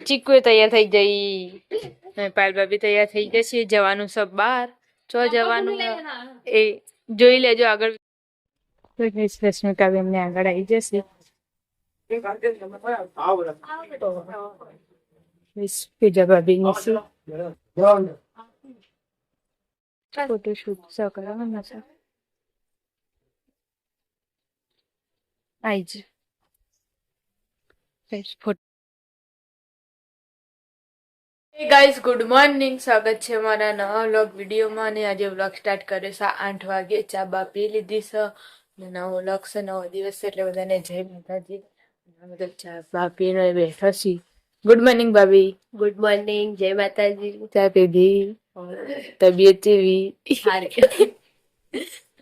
ચીકુ તૈયાર થઈ જઈ, પાયલ ભાભી તૈયાર થઈ જશે, જવાનું સબ બાર ચો જવાનું એ જોઈ લેજો આગળ. રશ્મિકા બેન ને આગળ આવી જશે. પૂજા ભાભી ની ફોટોશૂટ કરવાના છે. આઈ જ ગાઈઝ ગુડ મોર્નિંગ, સ્વાગત છે મારા નવા વ્લોગ વિડીયોમાં. અને આજે વ્લોગ સ્ટાર્ટ કર્યો છે 8 વાગે. ચા બા પી લીધી છે, નવો વ્લોગ છે, નવો દિવસ છે, એટલે બધાને જય માતાજી. બધા ચા બા પીને બેઠા છીએ. ગુડ મોર્નિંગ ભાભી. ગુડ મોર્નિંગ, જય માતાજી. ચા પીધી? તબિયત કેવી?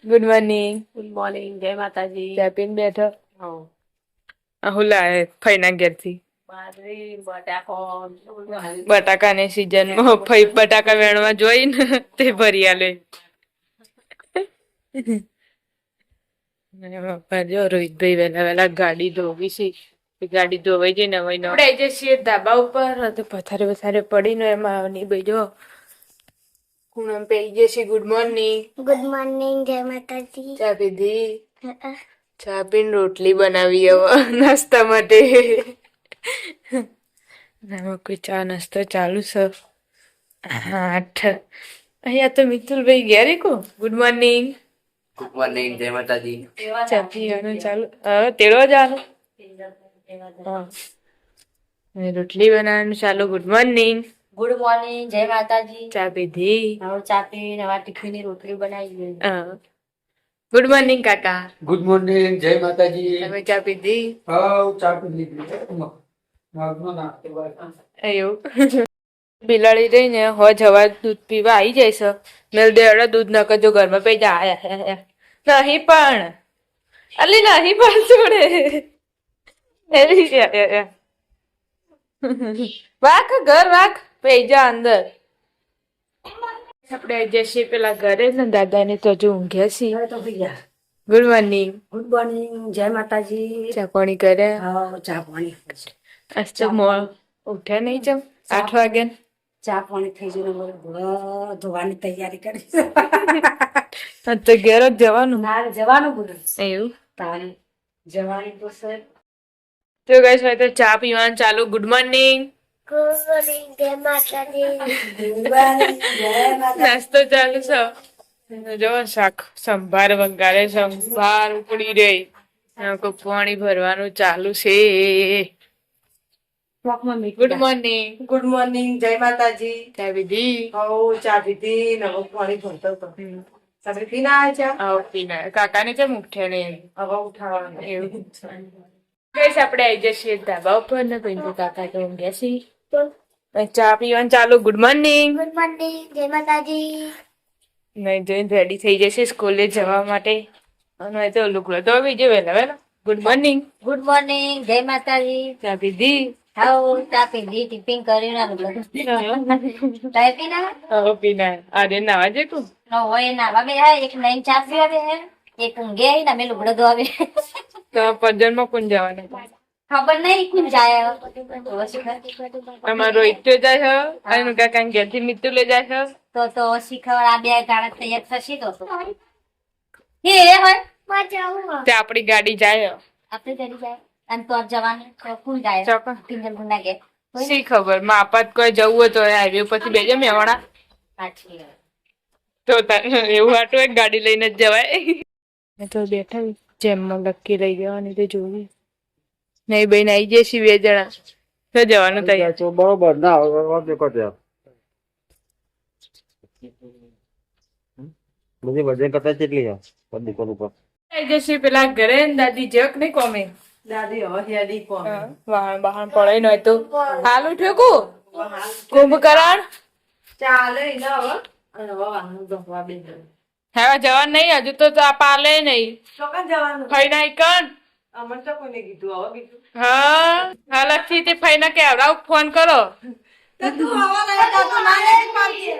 Good morning. ગુડ મોર્નિંગ, જય માતાજી. ચા પીને બેઠો? હું લાવે ફઈના ઘેરથી બટાકાની સીઝન માં ફઈ બટાકા વેણવા જોઈને તે ભરી આલે. જો રોહિતભાઈ વહેલા વહેલા ગાડી ધોવી છે, ગાડી ધોવાઈ જઈ ને આપણે આવી જઈએ ધાબા ઉપર. તો પથારે પડીને એમાં નહીં ભાઈ જો પૂનમ પે આવી જશે. Good morning. ગુડ મોર્નિંગ, જય માતાજી. ચા પીધી? ચા પીને રોટલી બનાવી હવે નાસ્તા માટે. કોઈ ચા નાસ્તો ચાલુ છે. 8 અહીંયા તો મિતુલભાઈ ઘેરે કો. Good morning. ગુડ મોર્નિંગ, જય માતાજી. ચા પીવાનું ચાલુ. તેડવા જવાનું. રોટલી બનાવવાનું ચાલુ. Good morning. ગુડ મોર્નિંગ, જય માતાજી. ચા પીધી? હવે ચા પીને હવે ટિફિનની રોટલી બનાવી. ગુડ મોર્નિંગ કાકા. ગુડ મોર્નિંગ, જય માતાજી. તમે ચા પીધી? હાઉ ચા પી લીધી. એવું બિલાડી રહીને હો જવા દૂધ પીવા આવી જાય છે. મેલ દેવડા દૂધ ન કરજો ઘરમાં પી જા. નહીં પણ અલી નહીં પણ છોડે વાક ઘર વાક પી જા અંદર. આપણે આવી જઈએ પેલા ઘરે ને દાદા ને તો હજુ ઊંઘ્યા છીએ. Good morning. ગુડ મોર્નિંગ, જય માતાજી. ચા પાણી કરે? હા, ચા પાણી. આજ તો મોડ ઉઠ્યા નહીં ચમ 8 વાગ્યા. ચા પાણી થઈ જઈને ધોવાની તૈયારી કરી. તો ઘેર જ જવાનું. ના જવાનું બોલું એવું તારે જવાની તો સર. તો ગાઈસ હવે તો ચા પીવાનું ચાલુ. Good morning. ગુડ મોર્નિંગ, જય માતાજી. નાસ્તો ચાલુ છે. જો શાક સંભાર વઘારે, સંભાર ઉકળી રહી, પાણી ભરવાનું ચાલુ છે. Good morning. ગુડ મોર્નિંગ, જય માતાજી. ચા પીધી? હો ચા પીધી ને હવે પાણી ભરતો હતો. તમે પીના આવ્યા આવો પીના. કાકાને કેમ ઉઠ્યા ને હવે ઉઠાવવાનું એવું. ગાઈસ આપણે આવી જઈએ ધાબા ઉપર ને પછી કાકા તો ઊંઘ્યા છીએ. ચા પીવાનું ચાલુ. Good morning. ગુડ મોર્નિંગ, જય માતાજી. નહીં જોઈને રેડી થઈ જશે સ્કૂલે જવા માટે. અને તો લુગડો તો બીજો વહેલા વહેલા. Good morning. ગુડ મોર્નિંગ, જય માતાજી. ચા પીધી? હાઉ ચા પીધી, ટિફિન કરીને પીના અરે નાવા જે તું હોય નાવા બે એક નઈ ચા પીવા બે એક ઊંઘે ને અમે લુગડો ધોવા બે. તો પજનમાં કોણ જવાનું? ખબર નહીં કોણ જાય. અમારો રોહિત જાય છે અને કાકા ઘેરથી મિત્તુ લઈ જાય છે. તો શીખવા આ બે ગાડા તૈયાર થશે તો હે હોય તે આપણી ગાડી જાય. આપણે કરી જાય અને તો જવાનું તો કોણ જાય? ચોક્કસ. પિંજર ગુંડા કે શી ખબર માપાત કોઈ જવું હોય તો હાઈવે પછી બેજે મેવાડા સાચી તો એવું આટલું એક ગાડી લઈને જ જવાય. તો બેઠા જેમમાં લકી લઈ જવાની તો જોવી નહીં. બેન આવી જશે 2 જણા તો જવાનું તૈયાર. બરોબર ના બધી વજન કરતા કેટલી આવી જશે પેલા ઘરે દાદી જક નહીં કોમે. દાદી હવે કોણ વાહન બહાન પડાય ન હોય તો હાલ ઉઠ્યો કુ કુંભકરણ ચાલે ને હવે અને હવે વાહન ધોવા બે હવે જવાનું નહીં હજુ તો આ પાલે નહીં. ચોકન જવાનું ફઈના કણ અમન તો કોને કીધું હવે કીધું હા હાલથી તે ફઈના કે આવડાવ ફોન કરો. તો તું હવા લઈ જા તો ના લઈ પાડી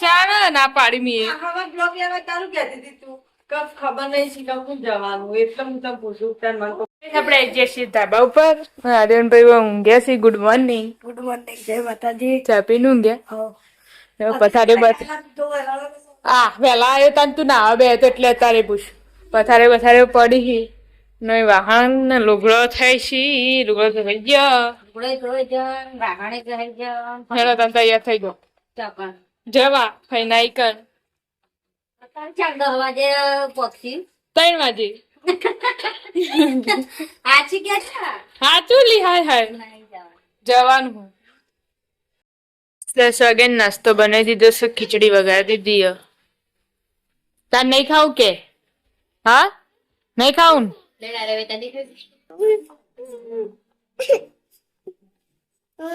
ચાલ ના પાડી મી ખબર બ્લોગ લેવા તારું કહેતી હતી તું કબ ખબર નહીં શીખવું જવાનું એટલે હું તને પૂછું તાર મન આપણે જે છીએ ધાબા ઉપર આર્યનભાઈ ઊંઘ્યા છે. Good morning. ગુડ મોર્નિંગ જય માતાજી. ચા પીને ઊંઘ્યા? પથારે વેલા આવ્યો તાન તું નાવા બે તો એટલે અત્યારે પૂછ. પથારે પડી નહીં વાહન ને લુગડો થાય છે. લુગડો થઈ ગયો. રાગણે કહે છે હેલો તને તૈયાર થઈ ગયો ચોકન જવા ફૈનાઈ કર 4:10 વાગે પક્ષી 3 વાગે આછી કે છે હાચું લી હાય નહીં જવાનું. જવાનું હું 10 વાગે નાસ્તો બનાવી દીધો છે. ખીચડી વગાડી દીધી. તાર નહીં ખાવું કે? હા નહીં ખાવું ને? લેડા રે વેતા દીધું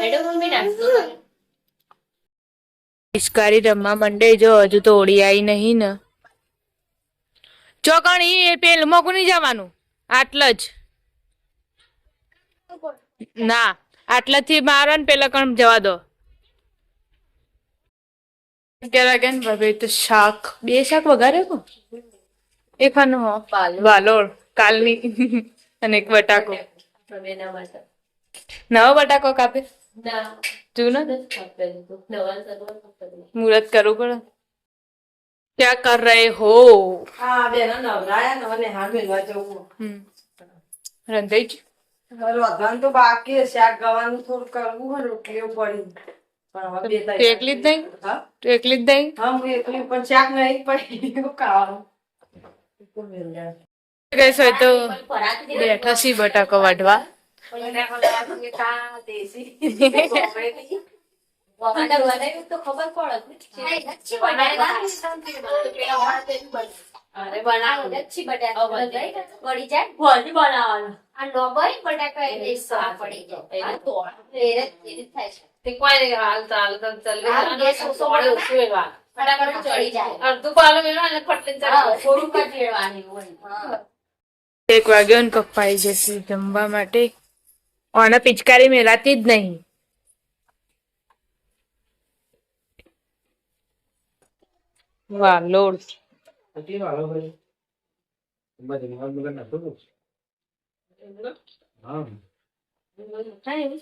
એડો મમ્મી નાસ્તો કરે. પિચકારી રમવા મંડે જો હજુ તો ઓળી આવી નહીં ને. ચોકણી એ પેલ મોકું નહીં જવાનું. આટલા જ ના આટલાથી મારો ને પેલા કણ જવા દો. કે તો શાક 2 શાક વઘારે કો એક ખાનું હો વાલોળ કાલની અને એક બટાકો નવો બટાકો કાપે જૂનો મુહૂર્ત કરવું પડે. ક્યાં કર રહે હો? રંધાઈ જ તો બાકી શાક ગવાનું થોડું કરવું હોય રોટલીઓ પડી પણ હવે બે તું એકલી જ નહીં? તું એકલી જ નહીં? હા હું એકલી પણ શાક નહીં પડી એવું ખાવાનું ગઈશ હોય તો બેઠા સી બટાકો વાઢવા. વગાડા બનાવ્યું તો ખબર પડે. અરે બનાવો લચ્છી બટાકા પડી જાય ભોજી બનાવવાનું આ લોબઈ બટાકા એટલે સા પડી જાય આ તો એરે થાય છે તે કોઈ હાલ ચાલ ચાલ ગેસ ઓછો પડે ઓછું એવા ફટાફટ ચડી જાય અડધું પાલો મેળવા અને ફટલે ચડી થોડું કચેડવાની હોય. 1 વાગ્યો ને પપ્પાઈ જશે જમવા માટે. ઓને પિચકારી મેલાતી જ નહીં. વાહ લોડ કેટલી વાળો ભાઈ બધી નિવાસ વગર નતું હા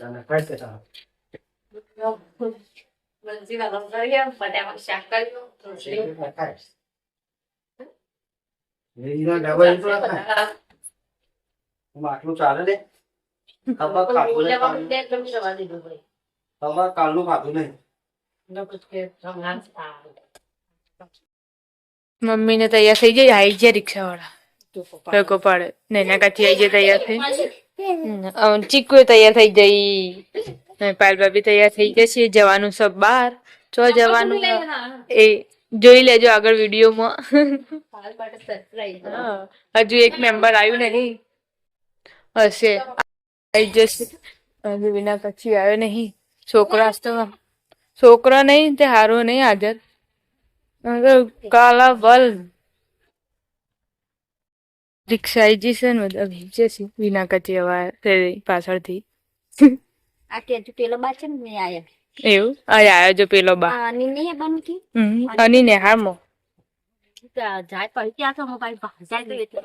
તને કાઢ કે તા મંજી વાળો કરી ફટાફટ શાક કર્યું એના ડબલ તો માટલું ચાલે દે ખબર ખાતું ખબર કાલનું ખાતું નહીં મમ્મી ને તૈયાર થઈ જાય. આવી જાય રિક્ષા વાળા ટકો પાડે ને એના કાચી આવી જાય તૈયાર થઈ. ચીકુ તૈયાર થઈ જઈ. પાયલ ભાભી તૈયાર થઈ જશે. જવાનું સબ બહાર. ચો જવાનું એ જોઈ લેજો આગળ વિડીયોમાં. હજુ એક મેમ્બર આવ્યું નહીં હશે આવી જશે. હજુ વિના પછી આવ્યો નહીં. છોકરો નહીં તે હારો નહીં હાજર. કાલા બલ રિક્ષા આવી જશે ને બધા ભીગ જશે. વિના કચી પાછળથી આ કે પેલો બા છે ને મેં આયા એવું આવ્યો જો પેલો બા આની નહીં બનતી અને ને હારમો જાય પડી ત્યાં તો મોબાઈલ જાય તો એટલે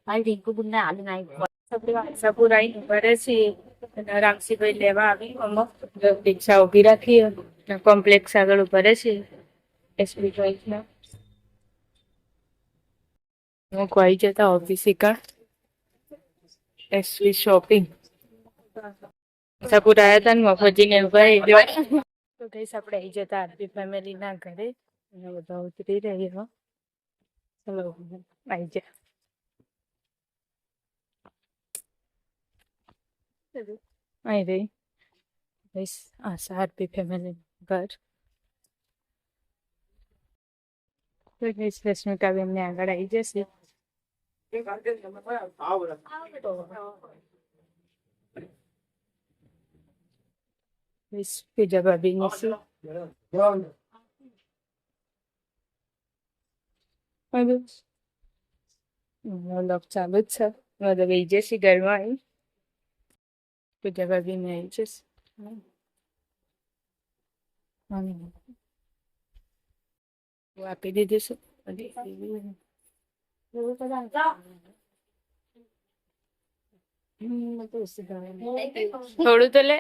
ભાઈ રિંકુ બુનને હાલ નાઈ સપુરાઈ ભરે છે. રામસીભાઈ લેવા આવી અમુક રિક્ષા ઉભી રાખી કોમ્પ્લેક્સ આગળ ભરે છે. એસબી ચોઈસમાં હું કોઈ જતા ઓફિસ કા એસવી શોપિંગ સપુર આવ્યા હતા ને મફોજીને ઉભા તો કઈ આપણે આવી જતા આરપી ફેમિલી ના ઘરે અને બધા ઉતરી રહી હો. ચલો આવી જા અહીં રહી બસ આ આરપી ફેમિલી ઘર. રશ્મિકા બેન આગળ આવી જશે. પૂજા ભાભી ની લોક ચાલુ જ છે. મતલબ આવી જશે ઘરમાં આવી. પૂજા ભાભી ને આવી જશે. આપી દીધું છે. થોડું તો લે.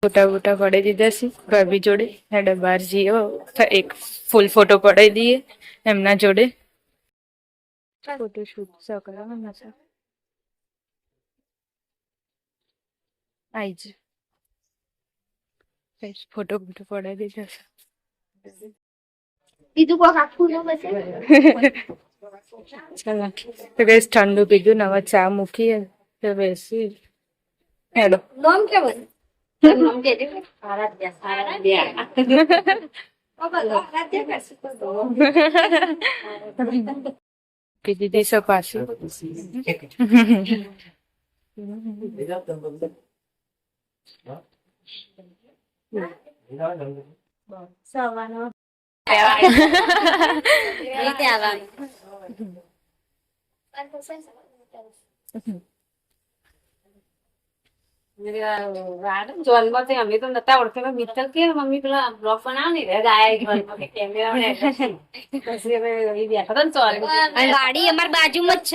ફોટા બોટા પડાઈ દીધા છે ભાભી જોડે. હેડો બહાર જઈએ એક ફૂલ ફોટો પડાઈ દઈએ એમના જોડે. ફોટો શૂટ કરવાના છે. આઈ જ ફોટો ફોટો પડાઈ દીધા છે. બીજું કોઈ આખું ન બસે ચાલો તો કઈ ઠંડુ પીધું ને હવે ચા મૂકીએ તો બેસી હેડો. નામ કેવું નામ કે દે આરાધ્યા પી દીધી છે પાછી. રીતે આવવાનું જોનમાં અમે તો નતા ઓળખેલા મિત્તલ કે મમ્મી પેલા બ્લોગ બનાવ ને ગાય કેમેરા પછી અમે બેઠા હતા ને ચોલ અને વાડી અમાર બાજુમાં જ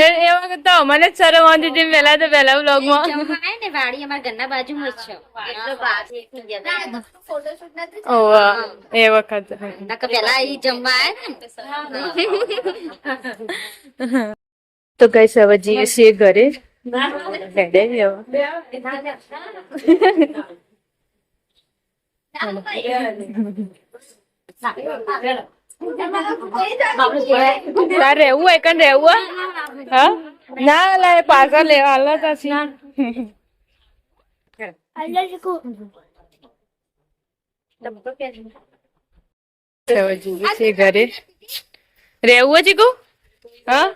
એ વખત તો મને જ શરમ આવતી હતી પહેલા વ્લોગમાં. છે ને વાડી અમાર ઘરના બાજુમાં જ છે ઓવા એ વખત પેલા ઈ જમવા આયા ને તો કઈ હવે જઈએ છીએ ઘરે. હેડે તાર રહેવું હોય કન રહેવું હા ના લા પાછા લેવા હાલ પછી હવે જઈએ છીએ ઘરે. રહેવું છે કુ હા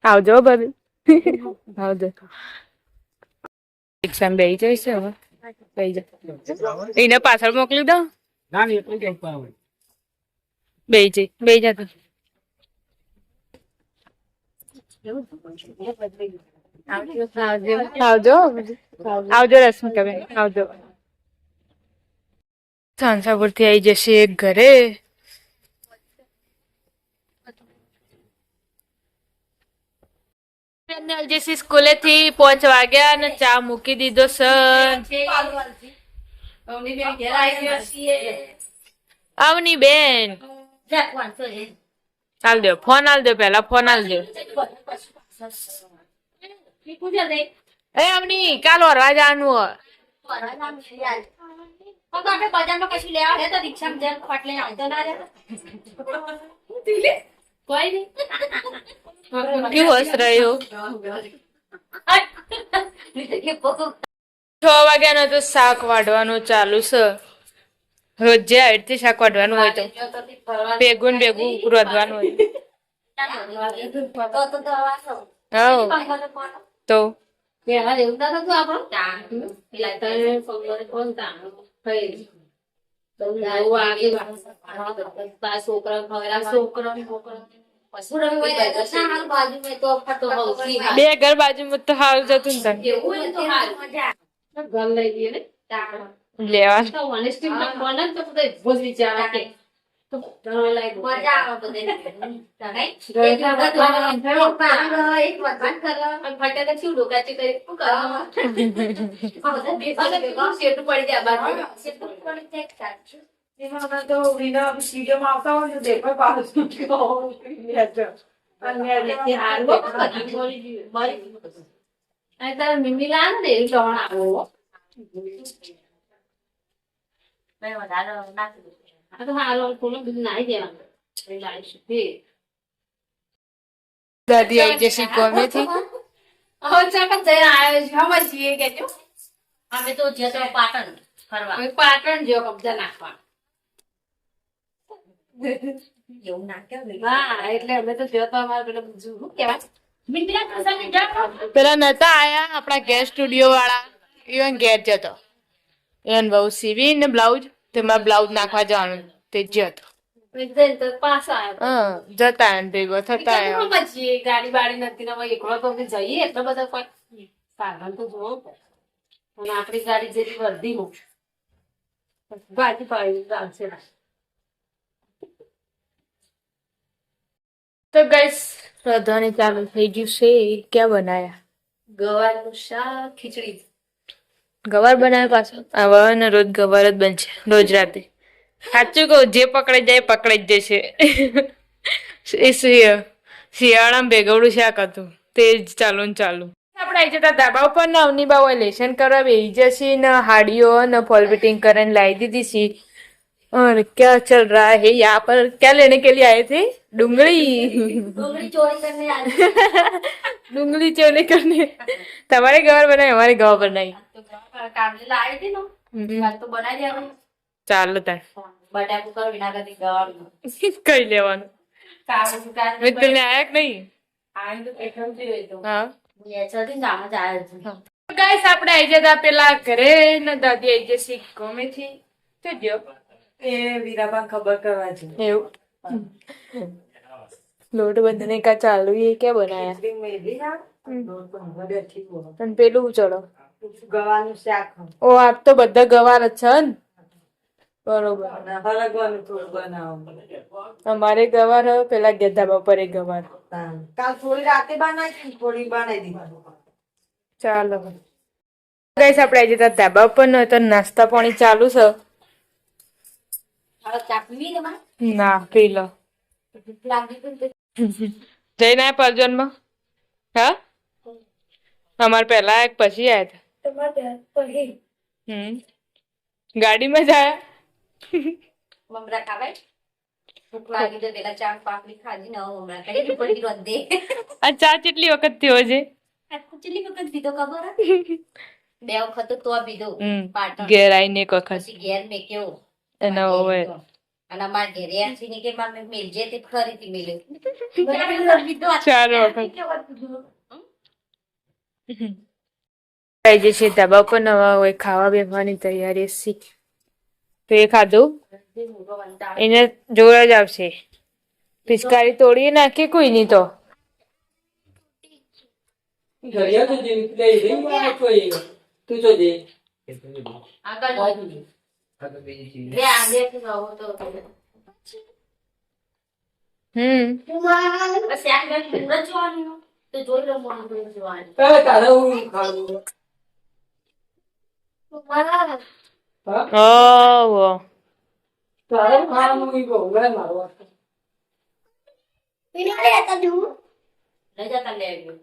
આવજો ભાભી આવજો. એક્ઝામ બેસી જઈશ હવે બેસી જા એને પાછળ મોકલી દો. બેસી જતો આવજો આવજો રશ્મિકાબેન આવજો. સાંસાપુર થી આવી જશે ઘરે. જશે સ્કૂલે થી 5 વાગ્યા અને ચા મૂકી દીધો સર. આવની બેન હાલ દો ફોન હાલ દો પેલા ફોન હાલ દો. એ આવની કાલ વરવા જવાનું હોય. આપણે બજારમાં કશું લેવા હે તો રિક્ષામાં જઈને ફટ લઈને આવતો ના રે કોઈ નહીં કેવું હસ રહ્યો. 6 વાગ્યાનો તો શાક વાઢવાનું ચાલુ છે. રોજે આડથી શાક વાઢવાનું હોય તો ભેગું ને ભેગું રોધવાનું હોય. હવ તો પેલા એવું ના થતું આપણું પેલા તો કોણ તાણ બે ઘર બાજુમાં તો હારું જતું ને ઘર લઈ લઈએ ને લેવા મિમી લા ને ચણ આવો આ તો હારો થોડું બધું નાઈ દેવાનું લાવીશું તે દાદી આવી જશે કોમેથી. અમે તો જતો પાટણ ફરવા પાટણ જેવો કબજા નાખવા એવું ના કેવું હા એટલે અમે તો જતો અમારે પેલા બીજું શું કેવાય પેલા નતા આયા આપડા ગેસ સ્ટુડિયો વાળા ઈવન ઘેર જતો એન બહુ સીવી ને બ્લાઉઝ તેમાં બ્લાઉઝ નાખવા જવાનું તે જતો. પાછા હા જતા ને ભેગો થતા આવ્યો. પછી ગાડી બાડી નથી ને એકલો તો અમે જઈએ એટલો બધા કોઈ સાધન તો જોવો અને આપણી ગાડી જેવી વર્ધી હું ભાજી પાડી ચાલશે. તો ગાઈસ રાંધવાની ચાલુ થઈ ગયું છે. ક્યાં બનાયા? ગવારનું શાક, ખીચડી. ગવાર બનાવ્યો પાછો? હવે ને રોજ ગવાર જ બનશે, રોજ રાતે. સાચું કહું, જે પકડાઈ જાય પકડાઈ જ જશે. એ શિયાળામાં ભેગવડું શાક હતું તે જ ચાલુ ને ચાલુ. આપણે આવી જતા ધાબા ઉપર ને અવની બાવ લેશન કરવા બેસી જશે ને હાડીઓ ને ફોલ ફિટિંગ કરીને લાવી દીધી છે. और क्या चल रहा है यहाँ पर? क्या लेने के लिए आए थे? डूंगरी. ડુંગળી ચોરી કરીને આવી. डूंगरी चोरी करने. તમારે ગવાર બનાવી, અમારે ગવાર બનાવી. તો કામલી લાવી હતી ને કાલ તો બનાવી દેવાનું. ચાલો તાર બટાકું કરો વિના કરતી ગવાનું. કઈ લેવાનું. કાળું કાળ મિત્રને આયા કે નહીં? આને તો પેટ્રોલ જોઈએ તો હા. નેચરથી જ આમ જ આવે છે. ગાઈસ આપણે આવી જતા પેલા ઘરે ને દાદી આવી જશે ગમેથી તો જો એ વીરાબા ખબર કરવા છે. એવું લોટ બંધને કા ચાલુ એ ક્યાં બનાયા? અને પેલું ચડો ગવાનું શાક ઓ આપ તો બધા ગવાર જ છે ને? બરોબર. હરગવાનું થોડું બનાવો. અમારે ગવાર હવે પેલા ગેધા બપોરે ગવાર. કાલ થોડી રાતે બનાવી, થોડી બનાવી દીધી. ચાલો ગાઈસ આપણે આવી જતા ધાબા ઉપર ને તો નાસ્તા પાણી ચાલુ છે. હવે ચાપવી ને માં ના પી લો. લાગી તો જઈને આયા પરજોનમાં? હા અમારે પેલા એક પછી આયા હતા. ગાડીમાં જ આયા. મમરા ખાવાય ભૂખ લાગી તો પેલા ચાર પાપડી ખાધી ને હવે મમરા ખાઈ પડી રોંદે. આ ચા કેટલી વખત થયો છે? કેટલી વખત પીધો ખબર હે? 2 વખત તો પીધો પાટણ ઘેર આવીને એક વખત પછી ઘેર મેં કેવો એના હવે અને અમાર ઘેરે આછી ને કે મામે મિલજે તે ફરીથી મિલ્યો. 4 વખત થઈ જશે ધાબા ઉપર નવા હોય ખાવા બેસવાની તૈયારી છે. તો એ ખાધું એને જોર જ આવશે. પિચકારી તોડી નાખી કોઈ ની તો ઘડિયા તો જેવી લઈ રહી આ કોઈ તું જો દે આગળ આ તો બીજી ચીજ બે આગે તો રહો તો બસ એક મિનિટ પૂરા જોવાનું તો જોઈ લો મોન જોવાનું. તારે હું ખાવું હા ઓહો તારે ખાવાનું ઈ કહું મે મારવા લઈ જતા લે આવ્યો.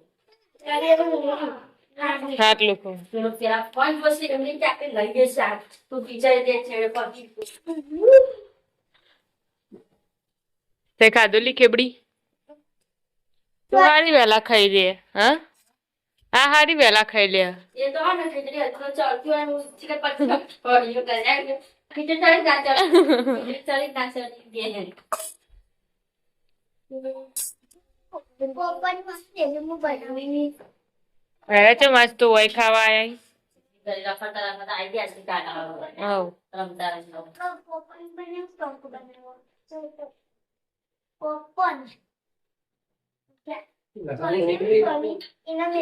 આટલું ખાઉં. પેલો પેલા 5 વર્ષે એમની ચાકે લઈ ગઈ શાક તો બીજા દે છે પછી તે ખાધું લી ખેબડી? તું હારી વહેલા ખાઈ લે. હા આ હારી વહેલા ખાઈ લે. એ તો આ ને ખીચડી અથવા ચાલતી હોય હું ચિકન પછી પડીયો કરે ખીચડી ચાલી ના ચાલી ખીચડી ચાલી ના ચાલી બે હે અરે છે મસ્ત તું હોય ખાવા આયા. ગરી રફતા રફતા આવી ગયા છે કાકા હવ રમતા રમતા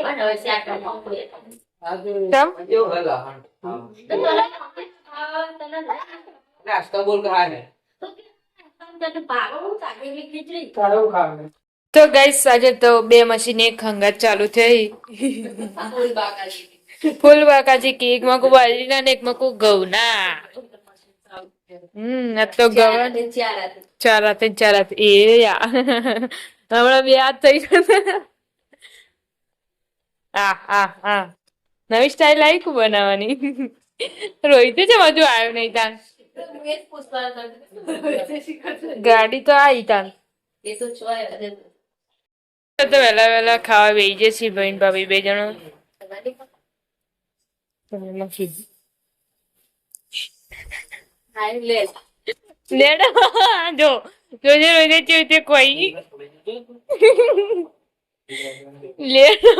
અને હવે શાક ખાવું આ તો તમ જો હલા હા નાસ્તા બોલ કહા હે તને ભાગો ચાકેલી ખીચડી તારે હું ખાવું તો ગાઈસ આજે તો બે મશીન એક હંગાત ચાલુ થઈ. ફૂલ બાકાજી ફૂલ બાકાજી કે એક મકુ બાજરીના ને એક મકુ ઘઉંના. આ તો ગવન ચાર રાતે એ યા હમણાં બે હાથ થઈ ગયા. આ નવી સ્ટાઇલ આવી કુ બનાવવાની. રોહિત છે હજુ આવ્યો નહીં તાન. ગાડી તો આવી તાન. એ તો ચોય તો વહેલા વહેલા ખાવા બેસી જશે ભાઈ ને ભાભી બે જણો. લેડો જો જોજે રોજે ચેવી તે કોઈ લેડો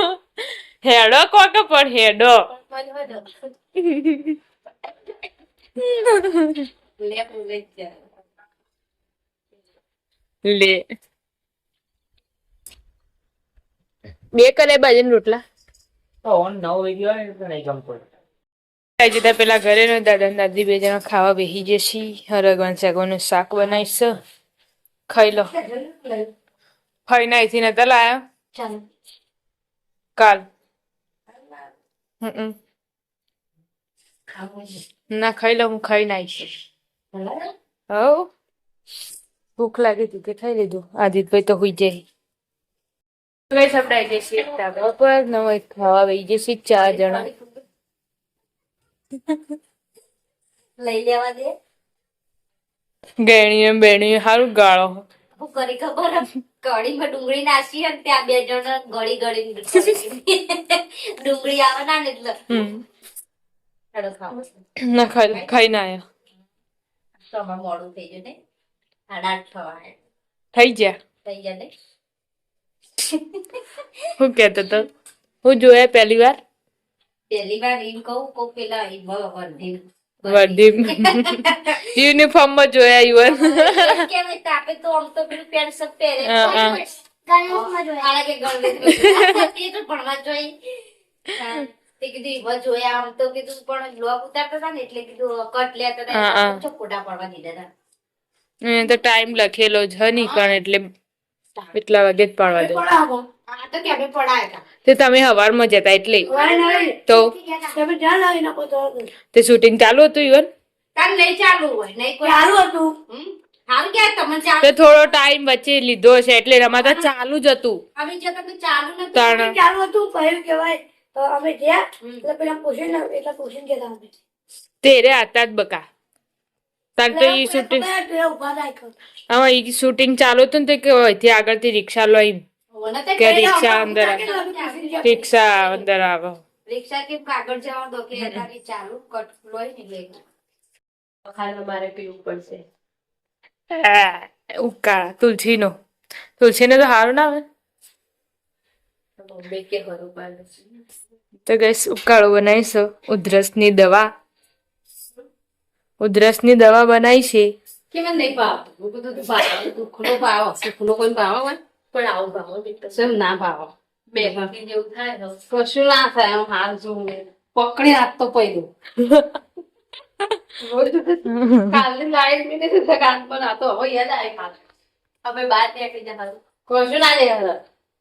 હેડો કોક પણ હેડો લે બે કરે બાજુ રોટલા તો ઓન નવો વિડિયો આવે તો નહીં ગમતો આજે તો પેલા ઘરે નો દાદા ને દાદી બે જણા ખાવા બેસી જશે. હરગવાન શાકનું શાક બનાવીશ. ખાઈ લો. ખાઈ ના અહીંથી નતા લાયા ચાલો કાલ. ખાવું છે. ના ખાઈ લો, હું ખાઈ નાઈશ. બરાબર? હવ ભૂખ લાગી હતી કે ખાઈ લીધું. આદિતભાઈ તો હુઈ જાય. ગઈ સપડાઈ જશે ધાબા પર નવો ખાવા બેસી જશે 4 જણા. લઈ લેવા દે. ગેણીએ બેણીએ સારું ગાળો. હું કરી ખબર કઢીમાં ડુંગળી નાખી અને ત્યાં બે જણ ગળી ડુંગળી આવે ના ને એટલે હેડો ખાવો. ના ખાઈ ના આયા. તો અમારે મોડું થઈ ગયું ને 8:30 થવા આવ્યા. થઈ ગયા. થઈ ગયા ને હું કેતો તો હું જોયા પહેલી વાર પહેલી વાર એમ કહું કોક પેલા વર્ધી યુનિફોર્મ માં જોયા યુવન. કેમ તાપે તો આમ તો પેલું પેન્ટ શર્ટ પહેરે હા. આલા કે ગણવેશ એ તો ભણવા જોઈ તે કીધું એવા જોયા આમ તો કીધું પણ બ્લોગ ઉતારતા હતા ને એટલે કીધું કટ લેતા હતા એટલે ફોટા પડવા દીધા હતા. તો ટાઈમ લખેલો જ નહીં કણ એટલે એટલા વાગે જ પાડવા દે. હા તો કે અમે પડાયા હતા. તે તમે હવારમાં જતા એટલે તો તે શૂટિંગ ચાલુ હતું યુવન. કાલ નહીં ચાલુ હોય નહીં કોઈ ચાલુ હતું હારું ક્યાં તમને ચાલુ તે થોડો ટાઈમ વચ્ચે લીધો છે એટલે રમાતા ચાલુ જ હતું. અમે જતા તો ચાલુ નતું તાણ ચાલુ હતું કહ્યું કેવાય તો અમે ગયા એટલે પેલા પૂછીને એટલે પૂછીને ગયા અમે તેરે આતા જ બકા. તાર તો ઈ શૂટિંગ ઉભા રાખ્યો હા ઈ શૂટિંગ ચાલુ હતું ને તે કે અહીંથી આગળથી રિક્ષા લઈ મને તો કે રિક્ષા અંદર રિક્ષા અંદર આવો. રિક્ષા કે કાગળ જવા દો કે તારી ચાલુ કટ લોય ને લે ખાલી મારે પીવું પડશે. ઉકાળા તુલસીનો તો સારું ના આવે. બે કે બરોબર તો ગઈશ ઉકાળો બનાવીશો. ઉધરસની દવા બનાવી છે. કે મને નહીં ભાવ હું બધું ભાવ દુઃખનો ભાવ સુખનો કોઈ ભાવ હોય પણ આવું ભાવ સેમ ના ભાવ બે ભાગી જેવું થાય ને કશું ના થાય એમ હાલ જોઉં પકડી હાથ તો પઈ દઉં કાલની લાઈટ બી નથી કાન પણ આ તો હવે યાદ આવે ખાસ હવે બાર નીકળી જવાનું કશું ના લે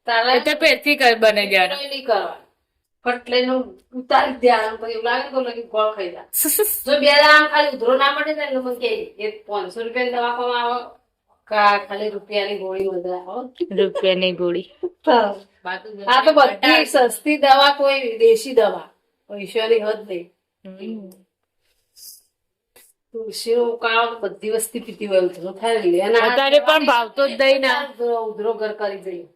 તારે એ તો પેરથી બને ગયા. કંઈ નહીં કરવા ફટલે નું ઉતારી જ દેવાનું પછી એવું લાગે તો લગી ગોળ ખાઈ જાય જો બે દામ ખાલી ઉધરો ના મળે ને એટલે મને કે એ 500 રૂપિયાની દવાખામાં આવો કા ખાલી રૂપિયાની ગોળી વધે આવો રૂપિયાની ગોળી. આ તો બધી સસ્તી દવા કોઈ દેશી દવા પૈસાની હદ નહીં તુલસીનો ઉકાળો તો બધી વસ્તી પીતી હોય ઉધરો થાય ને એના અત્યારે પણ ભાવતો જ નહીં ના. ઉધરો ઘર કરી જઈએ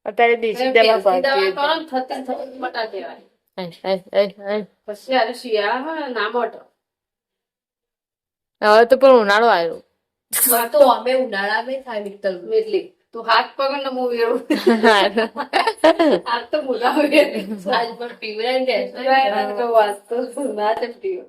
અત્યારે દેશી દવા ભાવતી કરો ને થતી બટા દેવાય પછી અરે શિયાળામાં ના મોટો હવે તો પણ ઉનાળો આવ્યો. તો અમે ઉનાળામાં થાય મિત્તલ એટલી તું હાથ પકડ ને હું વેરું હાથ તો મોટા હોય આજ પણ પીવડાય ને વાત તો ના તે પીવો